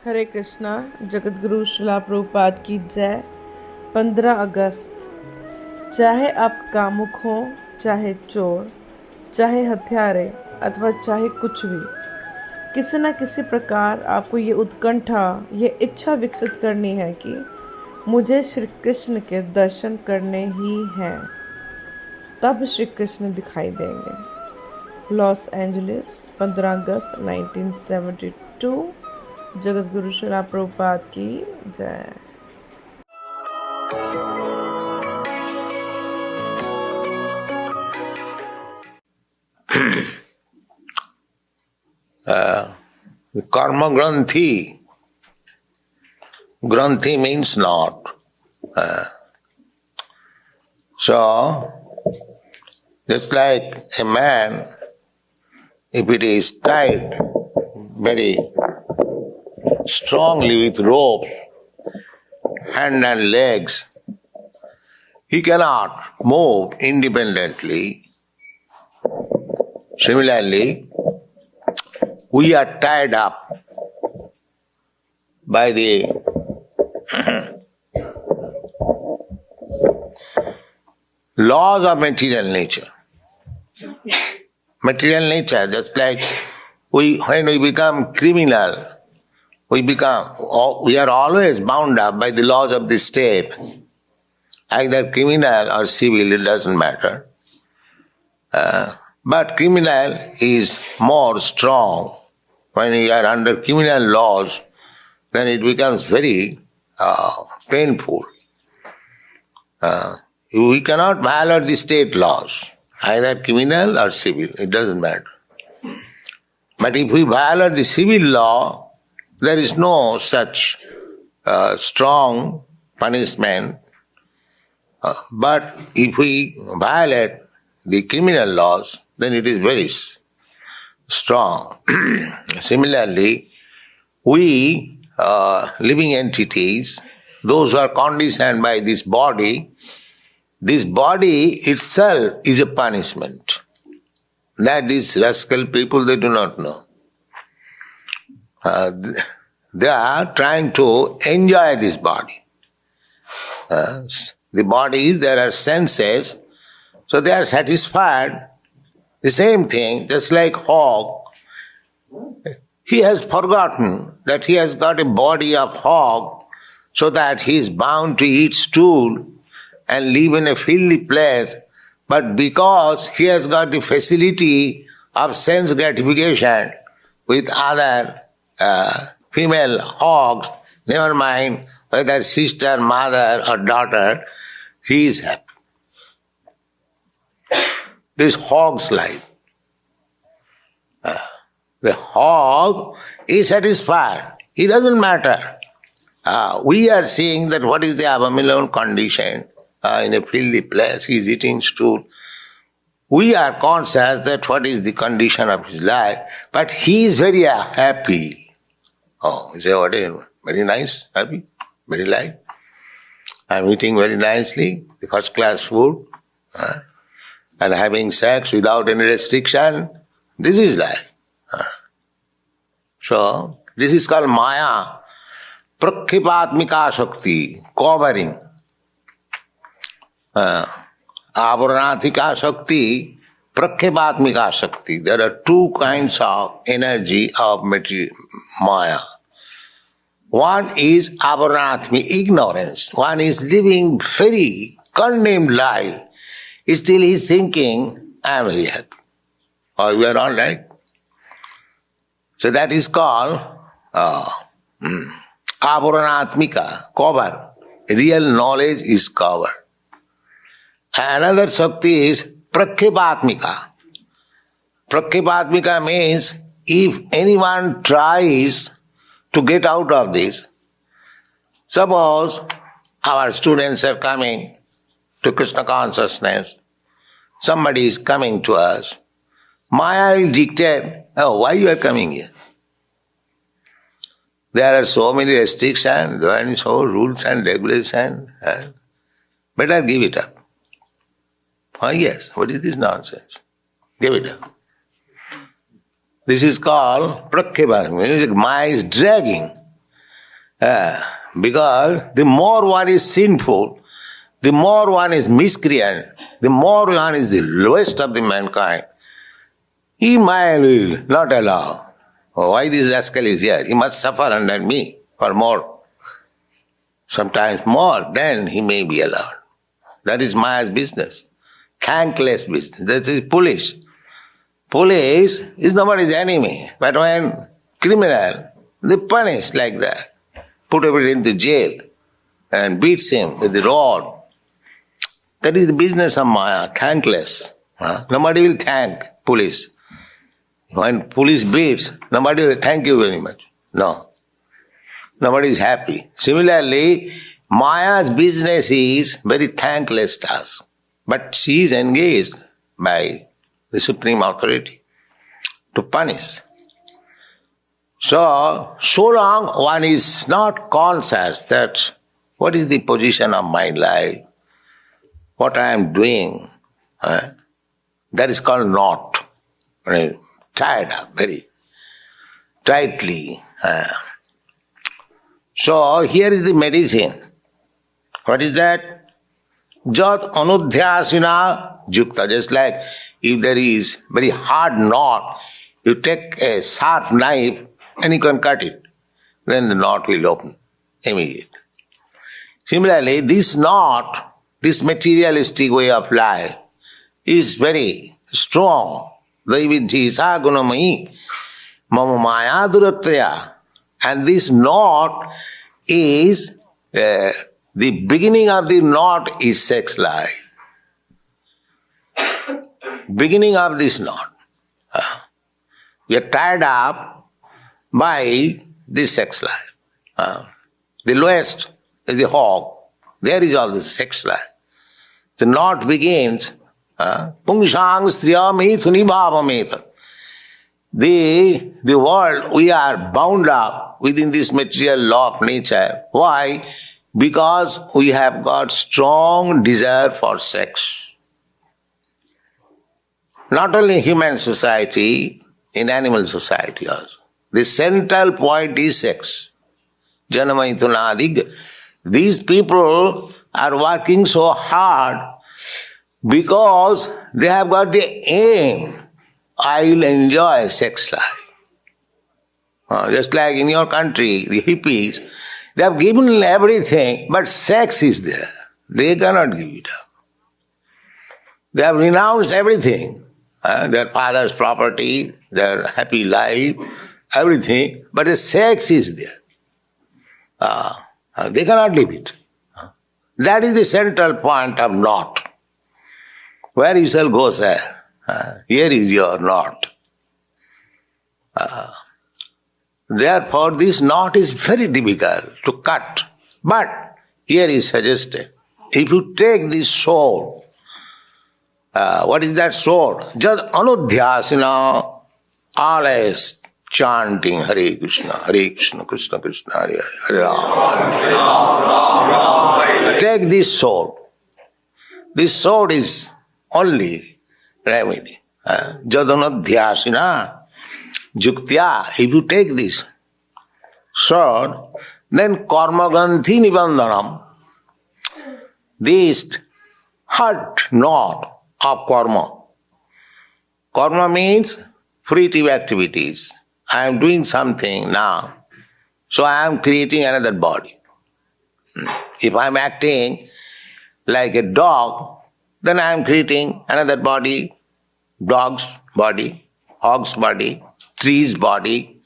हरे कृष्णा। जगत गुरु श्रीला प्रभुपाद की जय। 15 अगस्त। चाहे आप कामुक हो, चाहे चोर, चाहे हत्यारे अथवा चाहे कुछ भी, किसी न किसी प्रकार आपको ये उत्कंठा, ये इच्छा विकसित करनी है कि मुझे श्री कृष्ण के दर्शन करने ही हैं। तब श्री कृष्ण दिखाई देंगे। लॉस एंजलिस, 15 अगस्त 1972। जगत गुरु श्रीला प्रभुपाद की जय। Karma Granthi. Granthi means knot. So, just like a man, if it is tied very strongly with ropes, hand and legs, he cannot move independently. Similarly, we are tied up by the laws of material nature. Material nature, just like when we become criminal, we are always bound up by the laws of the state. Either criminal or civil, it doesn't matter. But criminal is more strong. When we are under criminal laws, then it becomes very painful. We cannot violate the state laws, either criminal or civil, it doesn't matter. But if we violate the civil law, there is no such strong punishment. But if we violate the criminal laws, then it is very strong. Similarly, we living entities, those who are conditioned by this body itself is a punishment. That these rascal people, they do not know. They are trying to enjoy this body. The body is, there are senses, so they are satisfied. The same thing, just like hog. He has forgotten that he has got a body of hog, so that he is bound to eat stool and live in a filthy place. But because he has got the facility of sense gratification with other female hogs, never mind whether sister, mother or daughter, he is happy. This hog's life. The hog is satisfied. It doesn't matter. We are seeing that what is the abominable condition in a filthy place, he is eating stool. We are conscious that what is the condition of his life, but he is very happy. Oh, you say, what is very nice, happy, very light. I am eating very nicely, the first class food, and having sex without any restriction. This is life. So, this is called Maya, Prakhipatmika Shakti, covering. Avaranathika Shakti, Prakhipatmika Shakti. There are two kinds of energy of Maya. One is Avaranatmi, ignorance. One is living very condemned life. Still he is thinking, I am very happy. Or we are all right. So that is called Avaranatmika, cover. Real knowledge is covered. Another Shakti is Prakhipatmika. Prakhipatmika means if anyone tries to get out of this, suppose our students are coming to Krishna consciousness, somebody is coming to us, Maya will dictate, oh, why you are coming here? There are so many restrictions, there are so rules and regulations, better give it up. Oh yes, what is this nonsense? Give it up. This is called Prakhipatmika. Maya is dragging. Because the more one is sinful, the more one is miscreant, the more one is the lowest of the mankind, he will not allow. Oh, why this rascal is here? He must suffer under me for more. Sometimes more, then he may be allowed. That is Maya's business. Thankless business. That is police. Police is nobody's enemy. But when criminal, they punish like that. Put everybody in the jail and beats him with the rod. That is the business of Maya, thankless. Nobody will thank police. When police beats, nobody will thank you very much. No. Nobody is happy. Similarly, Maya's business is very thankless task. But she is engaged by the supreme authority to punish. So long one is not conscious that what is the position of my life, what I am doing, that is called not. Tied up very tightly. So here is the medicine. What is that? Jat anudhyasina jukta. Just like if there is very hard knot, you take a sharp knife and you can cut it. Then the knot will open immediately. Similarly, this knot, this materialistic way of life is very strong. Daividhisa gunamai mama maya durattaya. And this knot is, the beginning of the knot is sex life. Beginning of this knot. We are tied up by this sex life. The lowest is the hog. There is all this sex life. The knot begins, pungsang striya mithuni bhavametan. The world, we are bound up within this material law of nature. Why? Because we have got strong desire for sex. Not only in human society, in animal society also. The central point is sex. Janamaitunadig. These people are working so hard because they have got the aim. I will enjoy sex life. Just like in your country, the hippies, they have given everything, but sex is there. They cannot give it up. They have renounced everything. Their father's property, their happy life, everything, but the sex is there. They cannot leave it. That is the central point of knot. Where you shall go, sir? Here is your knot. Therefore, this knot is very difficult to cut. But here is suggested, if you take this sword, what is that sword? Just anudhyasina, always chanting Hare Krishna, Krishna Krishna, Hare Hare, Hare Rama. Take this sword. This sword is only remedy. Jadanadhyasina juktya. If you take this sword, then karmaganthi nibandanam, this hard knot of karma. Karma means fruitive activities. I am doing something now, so I am creating another body. If I am acting like a dog, then I am creating another body, dog's body, hog's body, tree's body,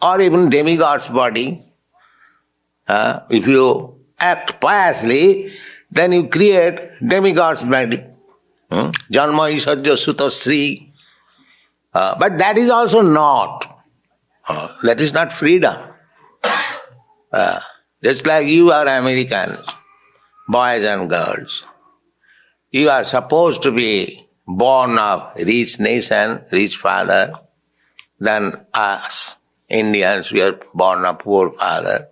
or even demigod's body. If you act piously, then you create demigod's body. Janma isajya sutta sri. But that is also not. That is not freedom. Just like you are Americans, boys and girls. You are supposed to be born of rich nation, rich father. Then us, Indians, we are born of poor father.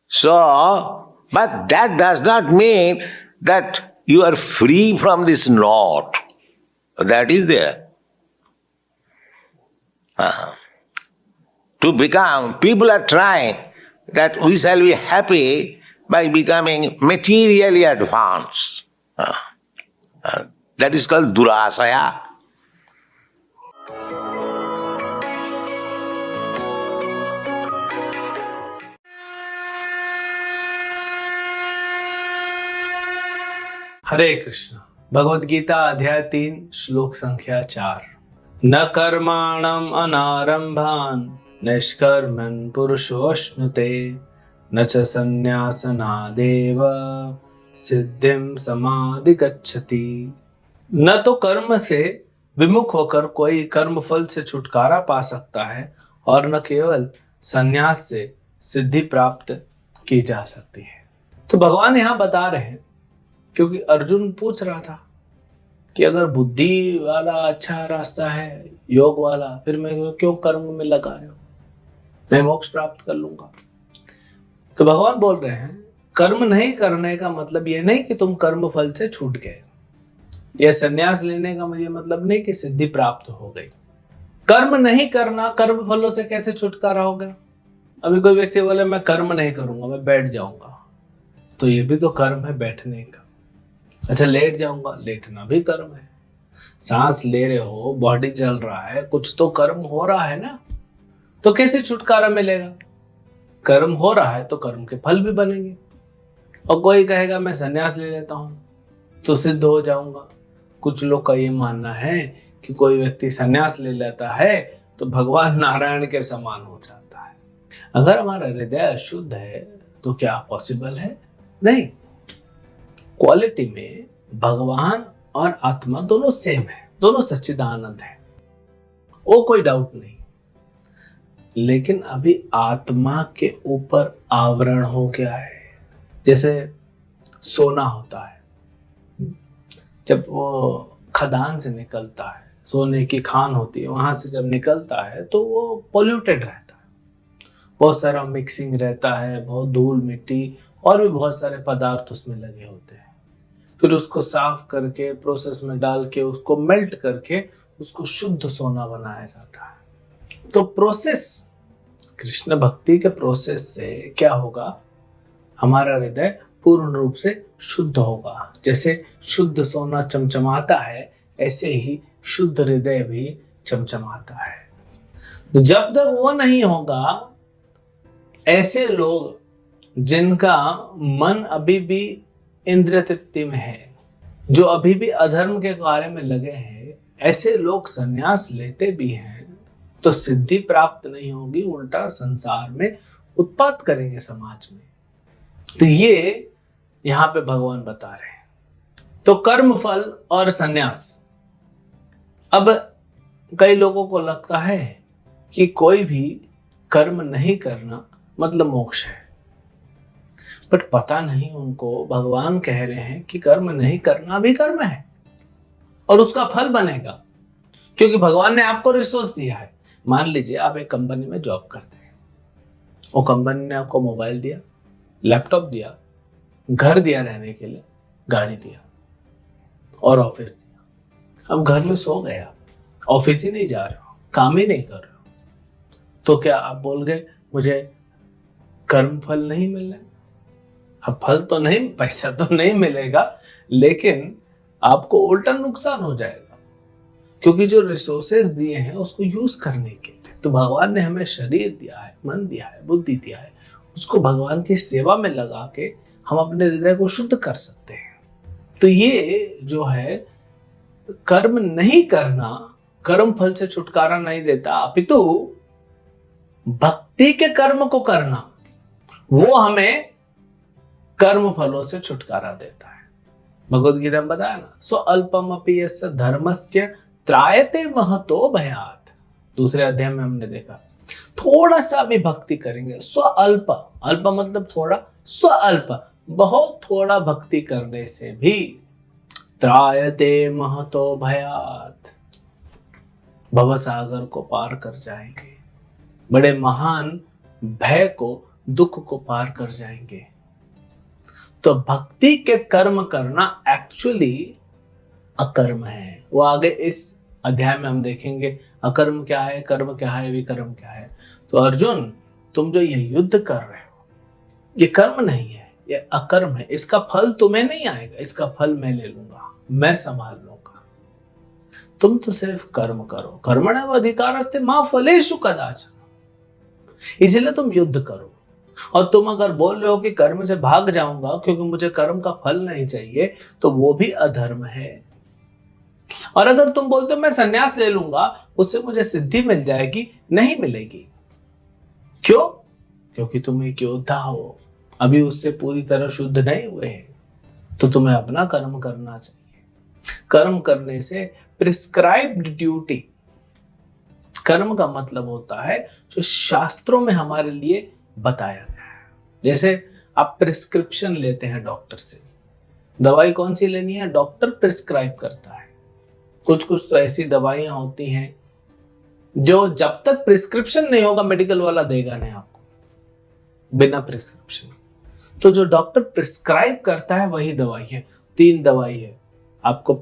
So, but that does not mean that you are free from this knot. That is there. To become, people are trying that we shall be happy by becoming materially advanced. That is called durasaya. हरे कृष्ण। भगवद गीता अध्याय 3 श्लोक संख्या 4। न कर्माणम अनारंभान निष्कर्मन् पुरुषोऽश्नुते न च संन्यासनादेव सिद्धिं समाधिगच्छति। न तो कर्म से विमुख होकर कोई कर्म फल से छुटकारा पा सकता है और न केवल संन्यास से सिद्धि प्राप्त की जा सकती है। तो भगवान यहाँ बता रहे हैं, क्योंकि अर्जुन पूछ रहा था कि अगर बुद्धि वाला अच्छा रास्ता है, योग वाला, फिर मैं क्यों कर्म में लगा रहे हो, मैं मोक्ष प्राप्त कर लूंगा। तो भगवान बोल रहे हैं, कर्म नहीं करने का मतलब ये नहीं कि तुम कर्म फल से छूट गए, यह संन्यास लेने का मुझे मतलब नहीं कि सिद्धि प्राप्त हो गई। कर्म नहीं करना, कर्म फलों से कैसे छुटकारा होगा? अभी कोई व्यक्ति बोले मैं कर्म नहीं करूंगा, मैं बैठ जाऊंगा, तो ये भी तो कर्म है बैठने का। अच्छा, लेट जाऊंगा, लेटना भी कर्म है। सांस ले रहे हो, बॉडी चल रहा है, कुछ तो कर्म हो रहा है ना, तो कैसे छुटकारा मिलेगा? कर्म हो रहा है तो कर्म के फल भी बनेंगे। और कोई कहेगा मैं संन्यास ले लेता हूं तो सिद्ध हो जाऊंगा। कुछ लोग का ये मानना है कि कोई व्यक्ति संन्यास ले लेता है तो भगवान नारायण के समान हो जाता है। अगर हमारा हृदय अशुद्ध है तो क्या पॉसिबल है? नहीं। क्वालिटी में भगवान और आत्मा दोनों सेम है, दोनों सच्चिदानंद है, वो कोई डाउट नहीं। लेकिन अभी आत्मा के ऊपर आवरण हो गया है। जैसे सोना होता है, जब वो खदान से निकलता है, सोने की खान होती है, वहां से जब निकलता है तो वो पोल्यूटेड रहता है, बहुत सारा मिक्सिंग रहता है, बहुत धूल मिट्टी और भी बहुत सारे पदार्थ उसमें लगे होते हैं। फिर उसको साफ करके प्रोसेस में डाल के उसको मेल्ट करके उसको शुद्ध सोना बनाया जाता है। तो प्रोसेस, कृष्ण भक्ति के प्रोसेस से क्या होगा? हमारा हृदय पूर्ण रूप से शुद्ध होगा। जैसे शुद्ध सोना चमचमाता है, ऐसे ही शुद्ध हृदय भी चमचमाता है। जब तक वो नहीं होगा, ऐसे लोग जिनका मन अभी भी इंद्रिय तृप्ति में है, जो अभी भी अधर्म के कार्य में लगे हैं, ऐसे लोग संन्यास लेते भी हैं तो सिद्धि प्राप्त नहीं होगी, उल्टा संसार में उत्पात करेंगे समाज में। तो ये यहां पे भगवान बता रहे हैं। तो कर्म फल और संन्यास। अब कई लोगों को लगता है कि कोई भी कर्म नहीं करना मतलब मोक्ष है, बट पता नहीं उनको भगवान कह रहे हैं कि कर्म नहीं करना भी कर्म है और उसका फल बनेगा, क्योंकि भगवान ने आपको रिसोर्स दिया है। मान लीजिए आप एक कंपनी में जॉब करते हैं, वो कंपनी ने आपको मोबाइल दिया, लैपटॉप दिया, घर दिया रहने के लिए, गाड़ी दिया और ऑफिस दिया। अब घर में सो गए आप, ऑफिस ही नहीं जा रहे हो, काम ही नहीं कर रहे हो, तो क्या आप बोल गए मुझे कर्म फल नहीं मिल रहा? अब फल तो नहीं, पैसा तो नहीं मिलेगा, लेकिन आपको उल्टा नुकसान हो जाएगा, क्योंकि जो रिसोर्सेज दिए हैं उसको यूज करने के लिए। तो भगवान ने हमें शरीर दिया है, मन दिया है, बुद्धि दिया है, उसको भगवान की सेवा में लगा के हम अपने हृदय को शुद्ध कर सकते हैं। तो ये जो है कर्म नहीं करना कर्म फल से छुटकारा नहीं देता, अपितु भक्ति के कर्म को करना वो हमें कर्म फलों से छुटकारा देता है। भगवद गीता में बताया ना, सो अल्पमपि यस्य धर्मस्य त्रायते महतो भयात्। दूसरे अध्याय में हमने देखा, थोड़ा सा भी भक्ति करेंगे, स्व अल्प, अल्प मतलब थोड़ा, स्व अल्प बहुत थोड़ा भक्ति करने से भी त्रायते महतो भयात्, भवसागर को पार कर जाएंगे, बड़े महान भय को, दुख को पार कर जाएंगे। तो भक्ति के कर्म करना एक्चुअली अकर्म है। वो आगे इस अध्याय में हम देखेंगे अकर्म क्या है, कर्म क्या है, विकर्म क्या है। तो अर्जुन, तुम जो ये युद्ध कर रहे हो, ये कर्म नहीं है, ये अकर्म है। इसका फल तुम्हें नहीं आएगा, इसका फल मैं ले लूंगा, मैं संभाल लूंगा। तुम तो सिर्फ कर्म करो। कर्मणैव अधिकारस्ते मा फलेषु कदाचन। इसलिए तुम युद्ध करो। और तुम अगर बोल रहे हो कि कर्म से भाग जाऊंगा क्योंकि मुझे कर्म का फल नहीं चाहिए, तो वो भी अधर्म है। और अगर तुम बोलते हो मैं संन्यास ले लूंगा, उससे मुझे सिद्धि मिल जाएगी, नहीं मिलेगी। क्यों? क्योंकि तुम एक योद्धा हो, अभी उससे पूरी तरह शुद्ध नहीं हुए हैं। तो तुम्हें अपना कर्म करना चाहिए। कर्म करने से प्रिस्क्राइब्ड ड्यूटी, कर्म का मतलब होता है जो शास्त्रों में हमारे लिए बताया गया है। जैसे आप प्रिस्क्रिप्शन लेते हैं डॉक्टर से, दवाई कौन सी लेनी है डॉक्टर प्रिस्क्राइब करता है। कुछ कुछ तो ऐसी दवाइयां होती हैं जो जब तक प्रिस्क्रिप्शन नहीं होगा मेडिकल वाला देगा नहीं आपको, बिना प्रिस्क्रिप्शन। तो जो डॉक्टर प्रिस्क्राइब करता है वही दवाई है। 3 दवाई है, आपको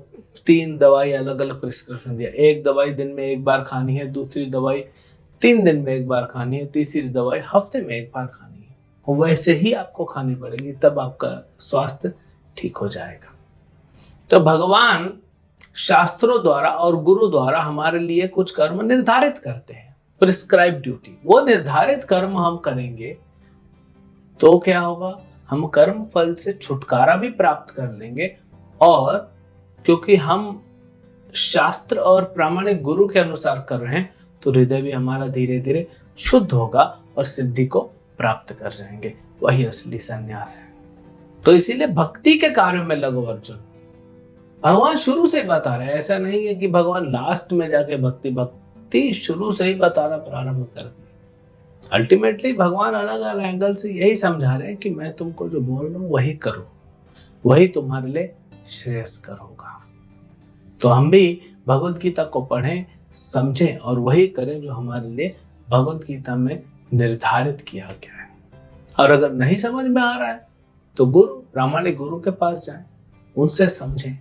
3 दवाई अलग अलग प्रिस्क्रिप्शन दिया। एक दवाई दिन में 1 बार खानी है, दूसरी दवाई 3 दिन में 1 बार खानी है, तीसरी दवाई हफ्ते में 1 बार खानी है। वैसे ही आपको खानी पड़ेगी, तब आपका स्वास्थ्य ठीक हो जाएगा। तो भगवान शास्त्रों द्वारा और गुरु द्वारा हमारे लिए कुछ कर्म निर्धारित करते हैं, प्रिस्क्राइब ड्यूटी। वो निर्धारित कर्म हम करेंगे तो क्या होगा, हम कर्म फल से छुटकारा भी प्राप्त कर लेंगे। और क्योंकि हम शास्त्र और प्रामाणिक गुरु के अनुसार कर रहे हैं, तो हृदय भी हमारा धीरे धीरे शुद्ध होगा और सिद्धि को प्राप्त कर जाएंगे। वही असली संन्यास है। तो इसीलिए भक्ति के कार्यों में लगो अर्जुन। भगवान शुरू से बता रहे हैं, ऐसा नहीं है कि भगवान लास्ट में जाके भक्ति शुरू से ही बताना प्रारंभ कर दिया। अल्टीमेटली भगवान अलग अलग एंगल से यही समझा रहे हैं कि मैं तुमको जो बोल रहा हूं वही करो, वही तुम्हारे लिए श्रेयस्कर होगा। तो हम भी भगवत गीता को पढ़ें, समझें और वही करें जो हमारे लिए भगवत गीता में निर्धारित किया गया है। और अगर नहीं समझ में आ रहा है तो गुरु, प्रामाणिक गुरु के पास जाएं, उनसे समझें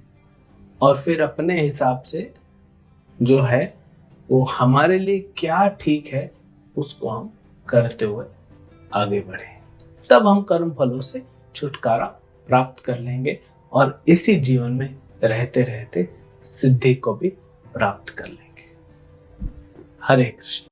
और फिर अपने हिसाब से जो है वो हमारे लिए क्या ठीक है उसको हम करते हुए आगे बढ़े। तब हम कर्म फलों से छुटकारा प्राप्त कर लेंगे और इसी जीवन में रहते रहते सिद्धि को भी प्राप्त कर लेंगे। हरे कृष्ण।